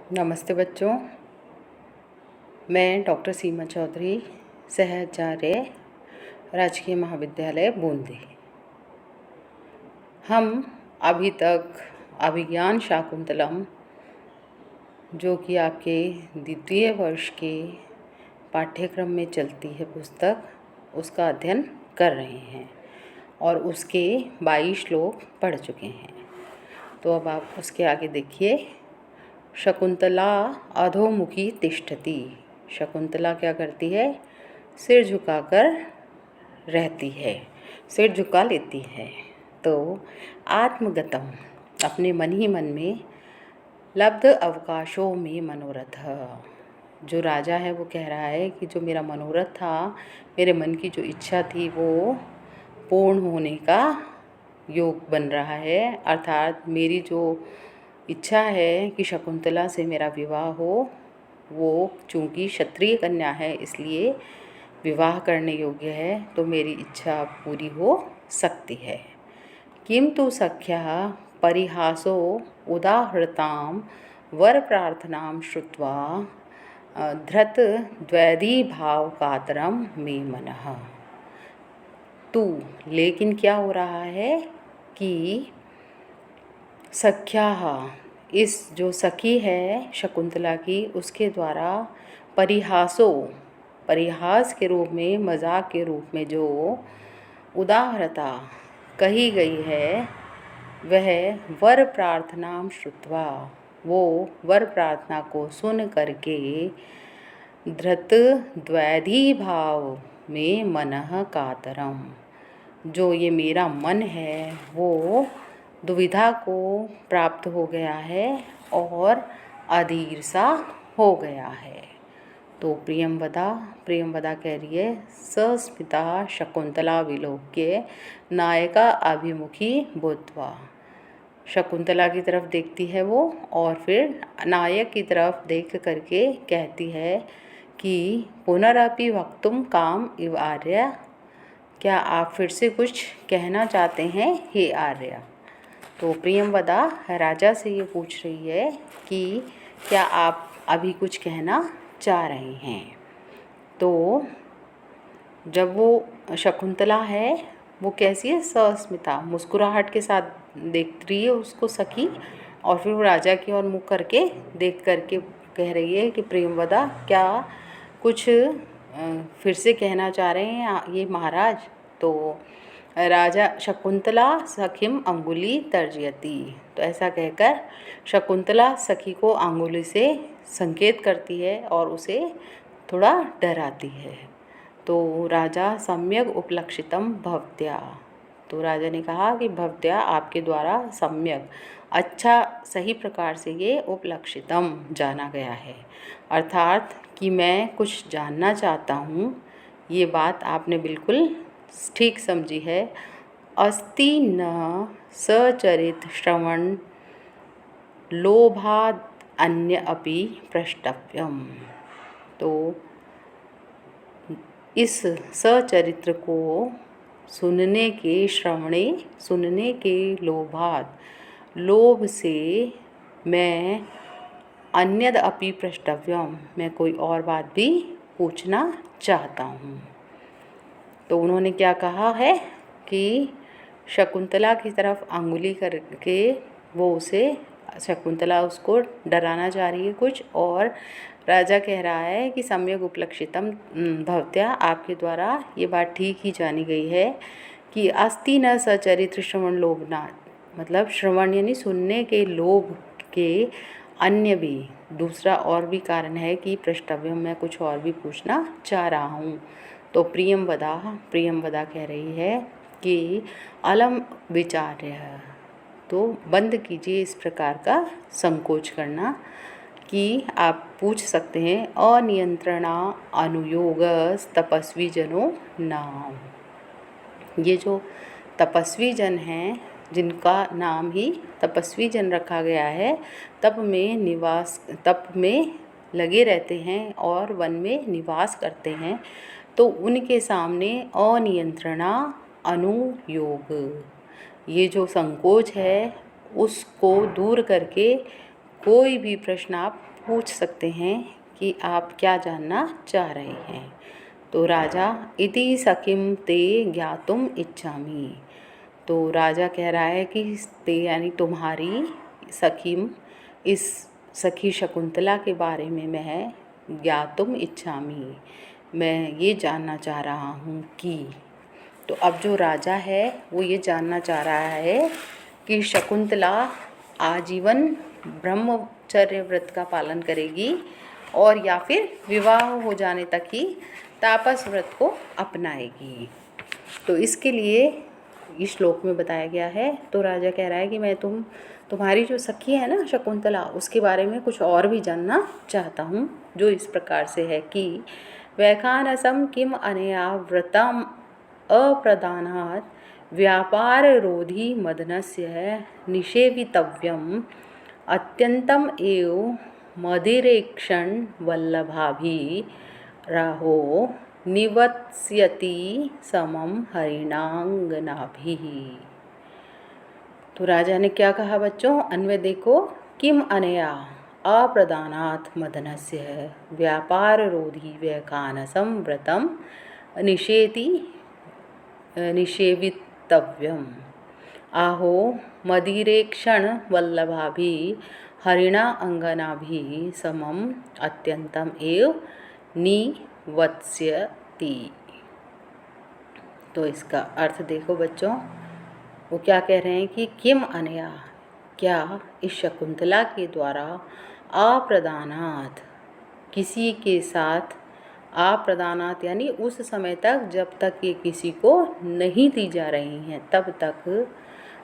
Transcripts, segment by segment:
नमस्ते बच्चों, मैं डॉक्टर सीमा चौधरी, सहचार्य, राजकीय महाविद्यालय बूंदी। हम अभी तक अभिज्ञान शाकुंतलम, जो कि आपके द्वितीय वर्ष के पाठ्यक्रम में चलती है पुस्तक, उसका अध्ययन कर रहे हैं और उसके 22 श्लोक पढ़ चुके हैं। तो अब आप उसके आगे देखिए। शकुंतला अधोमुखी तिष्ठति। शकुंतला क्या करती है? सिर झुकाकर रहती है, सिर झुका लेती है। तो आत्मगतम, अपने मन ही मन में, लब्ध अवकाशों में मनोरथ। जो राजा है वो कह रहा है कि जो मेरा मनोरथ था, मेरे मन की जो इच्छा थी, वो पूर्ण होने का योग बन रहा है। अर्थात मेरी जो इच्छा है कि शकुंतला से मेरा विवाह हो, वो चूँकि क्षत्रिय कन्या है इसलिए विवाह करने योग्य है, तो मेरी इच्छा पूरी हो सकती है। किंतु सख्यः परिहासो उदाहृतां वर प्रार्थनां श्रुत्वा धृत द्वैधी भाव कातरम मे मनः। तू, लेकिन क्या हो रहा है कि सख्याः, इस जो सखी है शकुंतला की, उसके द्वारा परिहास के रूप में, मजाक के रूप में जो उदाहरता कही गई है, वह वर प्रार्थना श्रुत्वा, वो वर प्रार्थना को सुन करके धृत द्वैधी भाव में मनः कातरम, जो ये मेरा मन है वो दुविधा को प्राप्त हो गया है और अधीर सा हो गया है। तो प्रियंवदा कह रही है, सस्मिता शकुंतला विलोक्य नायका अभिमुखी भूत्वा। शकुंतला की तरफ देखती है वो और फिर नायक की तरफ देख करके कहती है कि पुनरपि वक्तुम काम इव आर्य, क्या आप फिर से कुछ कहना चाहते हैं हे आर्य? तो प्रियंवदा राजा से ये पूछ रही है कि क्या आप अभी कुछ कहना चाह रहे हैं? तो जब वो शकुंतला है वो कैसी है? सस्मिता, मुस्कुराहट के साथ देख रही है उसको सखी, और फिर वो राजा की ओर मुख करके देख करके कह रही है कि प्रियंवदा, क्या कुछ फिर से कहना चाह रहे हैं ये महाराज? तो राजा शकुंतला सखिम अंगुली तर्जयति, तो ऐसा कहकर शकुंतला सखी को अंगुली से संकेत करती है और उसे थोड़ा डराती है। तो राजा सम्यक उपलक्षितम भवत्या, तो राजा ने कहा कि भवत्या, आपके द्वारा सम्यक, अच्छा, सही प्रकार से ये उपलक्षितम, जाना गया है, अर्थात कि मैं कुछ जानना चाहता हूँ, ये बात आपने बिल्कुल ठीक समझी है। अस्ति न सचरित श्रवण लोभाद अन्य अपि प्रष्टव्यम। तो इस सचरित्र को सुनने के लोभाद, लोभ से मैं अन्यद अपि प्रष्टव्यम, मैं कोई और बात भी पूछना चाहता हूँ। तो उन्होंने क्या कहा है कि शकुंतला की तरफ अंगुली करके शकुंतला उसको डराना चाह रही है कुछ, और राजा कह रहा है कि सम्यक उपलक्षितम भवत्या, आपके द्वारा ये बात ठीक ही जानी गई है कि अस्ति न सचरित्र श्रवण लोभना, मतलब श्रवण यानी सुनने के लोभ के अन्य भी, दूसरा और भी कारण है कि प्रष्टव्यम, मैं कुछ और भी पूछना चाह रहा हूँ। तो प्रियंवदा कह रही है कि अलम विचार्य, तो बंद कीजिए इस प्रकार का संकोच करना कि आप पूछ सकते हैं अनियंत्रणा अनुयोग तपस्वी जनों नाम। ये जो तपस्वी जन हैं, जिनका नाम ही तपस्वी जन रखा गया है, तप में लगे रहते हैं और वन में निवास करते हैं, तो उनके सामने अनियंत्रणा अनुयोग, ये जो संकोच है उसको दूर करके कोई भी प्रश्न आप पूछ सकते हैं कि आप क्या जानना चाह रहे हैं। तो राजा इति सखिम ते ज्ञातुम इच्छामि। तो राजा कह रहा है कि ते यानी तुम्हारी सखिम, इस सखी शकुंतला के बारे में मैं ज्ञातुम इच्छामि, मैं ये जानना चाह रहा हूँ कि। तो अब जो राजा है वो ये जानना चाह रहा है कि शकुंतला आजीवन ब्रह्मचर्य व्रत का पालन करेगी और या फिर विवाह हो जाने तक ही तापस व्रत को अपनाएगी। तो इसके लिए इस श्लोक में बताया गया है। तो राजा कह रहा है कि मैं तुम्हारी जो सखी है ना शकुंतला, उसके बारे में कुछ और भी जानना चाहता हूँ, जो इस प्रकार से है कि वैखानसम किम अनया व्रतम अप्रदानात् व्यापाररोधी मदनस्य निषेवितव्यम अत्यंतम एव मदिरेक्षण वल्लभाभि राहो निवत्स्यति समम हरिणांगनाभिः। तो राजा ने क्या कहा बच्चों, अन्वय देखो। किम अनया अप्रदानात् मदनस्य व्यापाररोधी वैखानसं व्रतम निषेवितव्यम आहो मदिरेक्षण वल्लभाभि हरिणा अंगनाभि समम अत्यंतम एव निवत्स्यति। तो इसका अर्थ देखो बच्चों, वो क्या कह रहे हैं कि किम अनया, क्या इस शकुंतला के द्वारा अप्रदानात्, किसी के साथ, अप्रदानात् यानी उस समय तक जब तक ये किसी को नहीं दी जा रही हैं तब तक,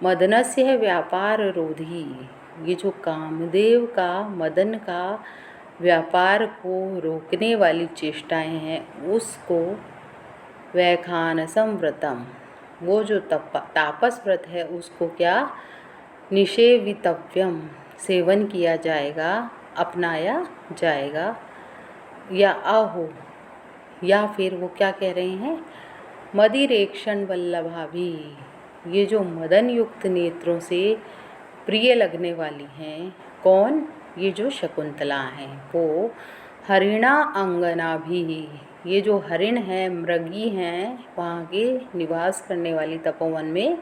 मदनस्य है व्यापार रोधी, ये जो कामदेव का, मदन का व्यापार को रोकने वाली चेष्टाएं हैं, उसको वैखानसम व्रतम, वो जो तापस व्रत है उसको क्या, निषेवितव्यम, सेवन किया जाएगा, अपनाया जाएगा, या आहो, या फिर वो क्या कह रहे हैं, मदिरेक्षण वल्लभाभि, ये जो मदन युक्त नेत्रों से प्रिय लगने वाली हैं, कौन, ये जो शकुंतला हैं, वो हरिणा अंगना भी, ये जो हरिण हैं, मृगी हैं, वहाँ के निवास करने वाली तपोवन में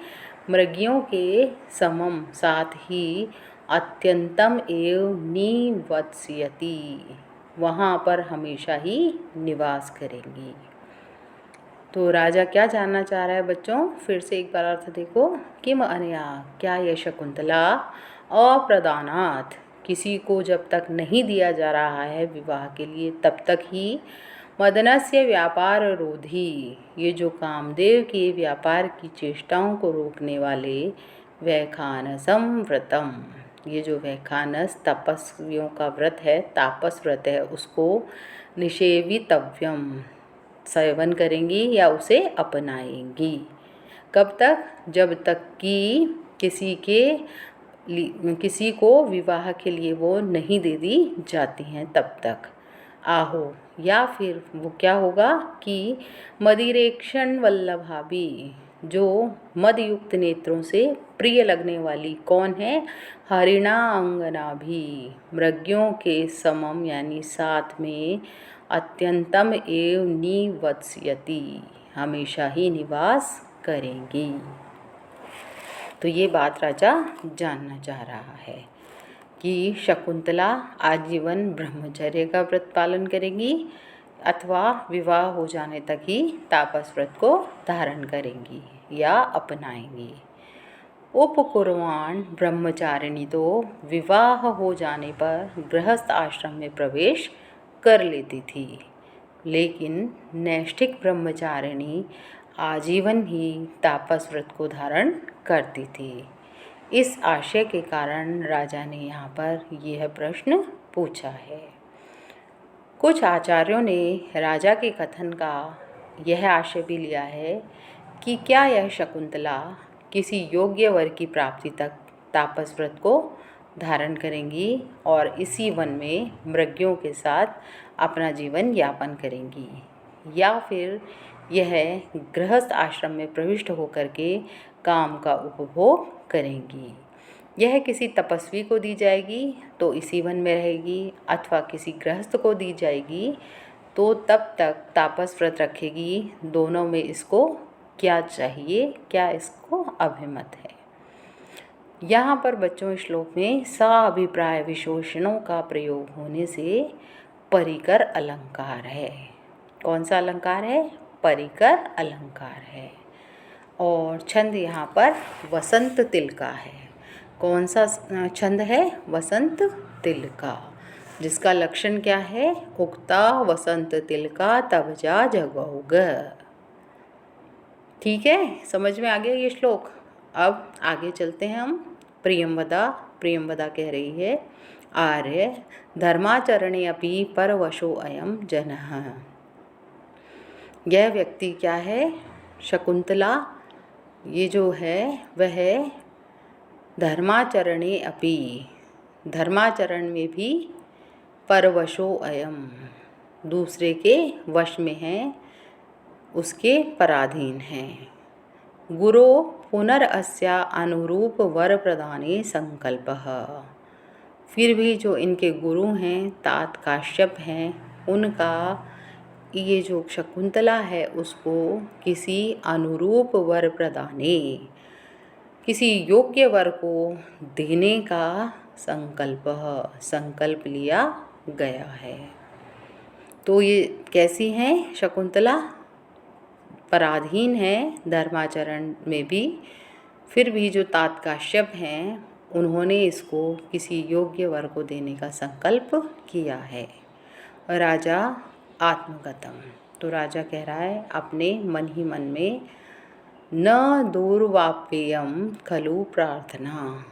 मृगियों के समम, साथ ही अत्यंतम एव निवत्स्यति, वहाँ पर हमेशा ही निवास करेंगी। तो राजा क्या जानना चाह रहा है बच्चों, फिर से एक बार अर्थ देखो। किम अनया, क्या यह शकुंतला अप्रदानात्, किसी को जब तक नहीं दिया जा रहा है विवाह के लिए तब तक ही, मदनस्य व्यापार रोधी, ये जो कामदेव के व्यापार की चेष्टाओं को रोकने वाले, वैखानसम व्रतम, ये जो वैखानस तपस्वियों का व्रत है, तापस व्रत है, उसको निषेवितव्यम, सेवन करेंगी या उसे अपनाएंगी। कब तक, जब तक कि किसी को विवाह के लिए वो नहीं दे दी जाती हैं तब तक। आहो, या फिर वो क्या होगा कि मदिरेक्षण वल्लभाभि, जो मदयुक्त नेत्रों से प्रिय लगने वाली कौन है, हरिणा अंगना भी, मृगियों के समम यानी साथ में, अत्यंतम एव निवत्स्यति, हमेशा ही निवास करेंगी। तो ये बात राजा जानना चाह रहा है कि शकुंतला आजीवन ब्रह्मचर्य का व्रत पालन करेंगी अथवा विवाह हो जाने तक ही तापस व्रत को धारण करेंगी या अपनाएंगी। उपकुर्वाण ब्रह्मचारिणी तो विवाह हो जाने पर गृहस्थ आश्रम में प्रवेश कर लेती थी, लेकिन नैष्ठिक ब्रह्मचारिणी आजीवन ही तापस व्रत को धारण करती थी। इस आशय के कारण राजा ने यहाँ पर यह प्रश्न पूछा है। कुछ आचार्यों ने राजा के कथन का यह आशय भी लिया है कि क्या यह शकुंतला किसी योग्य वर की प्राप्ति तक तापस व्रत को धारण करेंगी और इसी वन में मृगियों के साथ अपना जीवन यापन करेंगी, या फिर यह गृहस्थ आश्रम में प्रविष्ट होकर के काम का उपभोग करेंगी। यह किसी तपस्वी को दी जाएगी तो इसी वन में रहेगी, अथवा किसी गृहस्थ को दी जाएगी तो तब तक तापस व्रत रखेगी। दोनों में इसको क्या चाहिए, क्या इसको अभिमत है। यहाँ पर बच्चों श्लोक में साभिप्राय विशेषणों का प्रयोग होने से परिकर अलंकार है। कौन सा अलंकार है? परिकर अलंकार है। और छंद यहाँ पर वसंत तिल का है। कौन सा छंद है? वसंत तिल का, जिसका लक्षण क्या है? उक्ता वसंत तिल का तब जा जगौग। ठीक है, समझ में आ गया ये श्लोक। अब आगे चलते हैं हम। प्रियंवदा कह रही है, आर्य धर्माचरणे अपि परवशो अयम जनः। यह व्यक्ति क्या है? शकुंतला ये जो है वह धर्माचरणे अपि, धर्माचरण में भी परवशो अयम, दूसरे के वश में है, उसके पराधीन है। गुरो पुनरअस्या अनुरूप वर प्रदाने संकल्पः। फिर भी जो इनके गुरु हैं, तात काश्यप हैं, उनका ये जो शकुंतला है उसको किसी अनुरूप वर प्रदाने, किसी योग्य वर को देने का संकल्प लिया गया है। तो ये कैसी हैं शकुंतला? पराधीन है धर्माचरण में भी, फिर भी जो तात काश्यप हैं उन्होंने इसको किसी योग्य वर को देने का संकल्प किया है। राजा आत्मगतम, तो राजा कह रहा है अपने मन ही मन में, न दूर्वाप्ययम खलु प्रार्थना।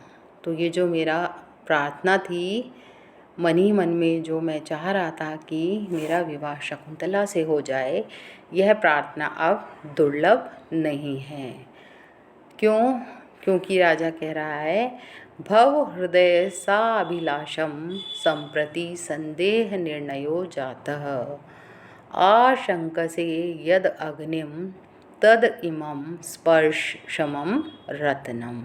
तो ये जो मेरा प्रार्थना थी, मन ही मन में जो मैं चाह रहा था कि मेरा विवाह शकुंतला से हो जाए, यह प्रार्थना अब दुर्लभ नहीं है। क्यों? क्योंकि राजा कह रहा है, भव हृदय सा अभिलाषम संप्रति संदेह निर्णयो जातः आशंकसे यद अग्निम तद इमं स्पर्शमं रत्नम।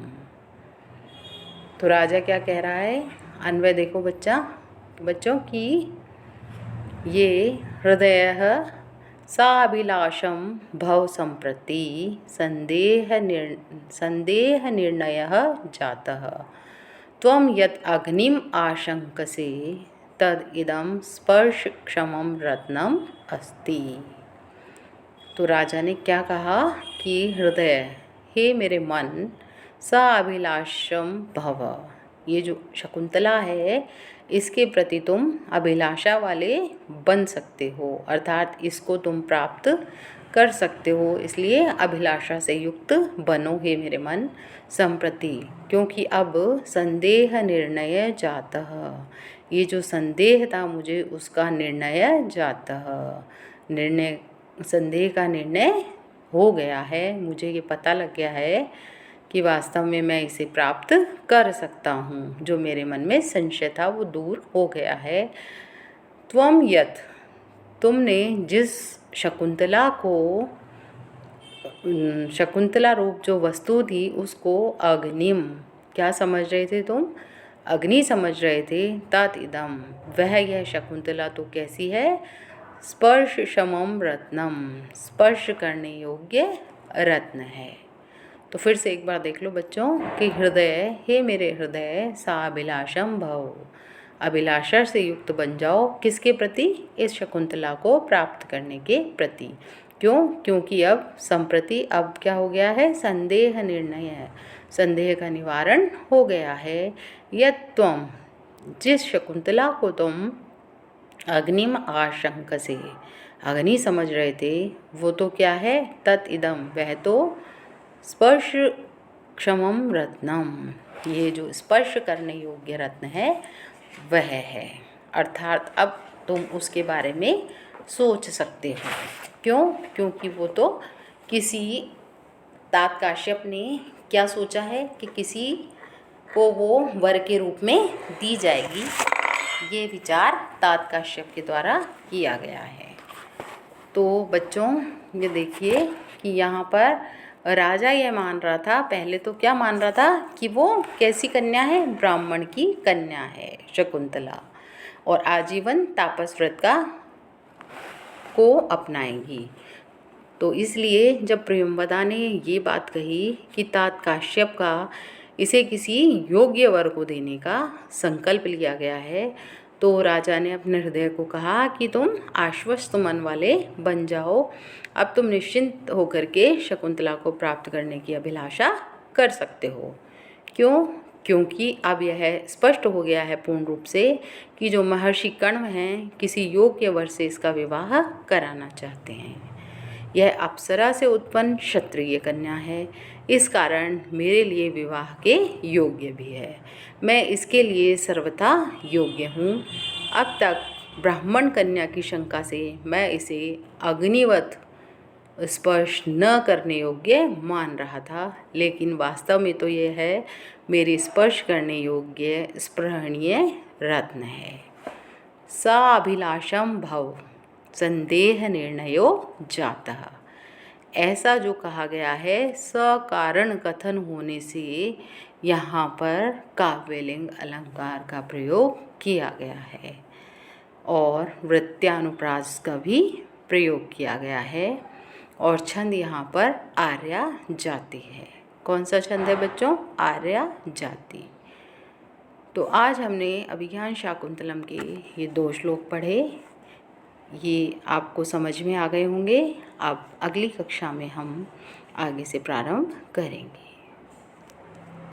तो राजा क्या कह रहा है? अन्वय देखो बच्चों की, ये हृदय साभिलाषम भव संप्रति संदेह निर्णय जातः त्वं यत् अग्निम आशंकसे तद इदम स्पर्श क्षमम रत्नम अस्ति। तो राजा ने क्या कहा कि हृदय, हे मेरे मन, सा अभिलाषम भव, ये जो शकुंतला है इसके प्रति तुम अभिलाषा वाले बन सकते हो, अर्थात इसको तुम प्राप्त कर सकते हो, इसलिए अभिलाषा से युक्त बनो हे मेरे मन संप्रति। क्योंकि अब संदेह निर्णय जातः, ये जो संदेह था मुझे उसका निर्णय जातः, निर्णय, संदेह का निर्णय हो गया है, मुझे ये पता लग गया है कि वास्तव में मैं इसे प्राप्त कर सकता हूँ। जो मेरे मन में संशय था वो दूर हो गया है। त्वम यत्, तुमने जिस शकुंतला को, शकुंतला रूप जो वस्तु थी उसको अग्निम, क्या समझ रहे थे तुम? अग्नि समझ रहे थे। तात इदम, वह यह शकुंतला तो कैसी है? स्पर्श क्षमम रत्नम, स्पर्श करने योग्य रत्न है। तो फिर से एक बार देख लो बच्चों कि हृदय, हे मेरे हृदय, सा अभिलाषम भव, अभिलाषा से युक्त बन जाओ, किसके प्रति? इस शकुंतला को प्राप्त करने के प्रति। क्यों? क्योंकि अब संप्रति, अब क्या हो गया है? संदेह निर्णय है, संदेह का निवारण हो गया है। यत् त्वम, जिस शकुंतला को तुम अग्निम आशंकसे, अग्नि समझ रहे थे, वो तो क्या है? तत् इदम, वह तो स्पर्श क्षमम रत्नम, ये जो स्पर्श करने योग्य रत्न है वह है। अर्थात अब तुम उसके बारे में सोच सकते हो। क्यों? क्योंकि वो तो किसी, तात काश्यप ने क्या सोचा है कि किसी को वो वर के रूप में दी जाएगी, ये विचार तात काश्यप के द्वारा किया गया है। तो बच्चों ये देखिए कि यहाँ पर राजा यह मान रहा था, पहले तो क्या मान रहा था कि वो कैसी कन्या है, ब्राह्मण की कन्या है शकुंतला, और आजीवन तापस व्रत को अपनाएंगी। तो इसलिए जब प्रियंवदा ने ये बात कही कि तात काश्यप का इसे किसी योग्य वर को देने का संकल्प लिया गया है, तो राजा ने अपने हृदय को कहा कि तुम आश्वस्त मन वाले बन जाओ, अब तुम निश्चिंत होकर के शकुंतला को प्राप्त करने की अभिलाषा कर सकते हो। क्यों? क्योंकि अब यह स्पष्ट हो गया है पूर्ण रूप से कि जो महर्षि कण्व हैं किसी योग्य वर से इसका विवाह कराना चाहते हैं। यह अप्सरा से उत्पन्न क्षत्रिय कन्या है, इस कारण मेरे लिए विवाह के योग्य भी है, मैं इसके लिए सर्वथा योग्य हूँ। अब तक ब्राह्मण कन्या की शंका से मैं इसे अग्निवत स्पर्श न करने योग्य मान रहा था, लेकिन वास्तव में तो यह है मेरे स्पर्श करने योग्य स्पृहणीय रत्न है। सा अभिलाषम भव संदेह निर्णयो जातः। ऐसा जो कहा गया है सकारण कथन होने से यहाँ पर काव्यलिंग अलंकार का प्रयोग किया गया है और वृत्त्यानुप्रास का भी प्रयोग किया गया है, और छंद यहाँ पर आर्या जाति है। कौन सा छंद है बच्चों? आर्या जाति। तो आज हमने अभिज्ञान शाकुंतलम के ये 2 श्लोक पढ़े, ये आपको समझ में आ गए होंगे। अब अगली कक्षा में हम आगे से प्रारंभ करेंगे।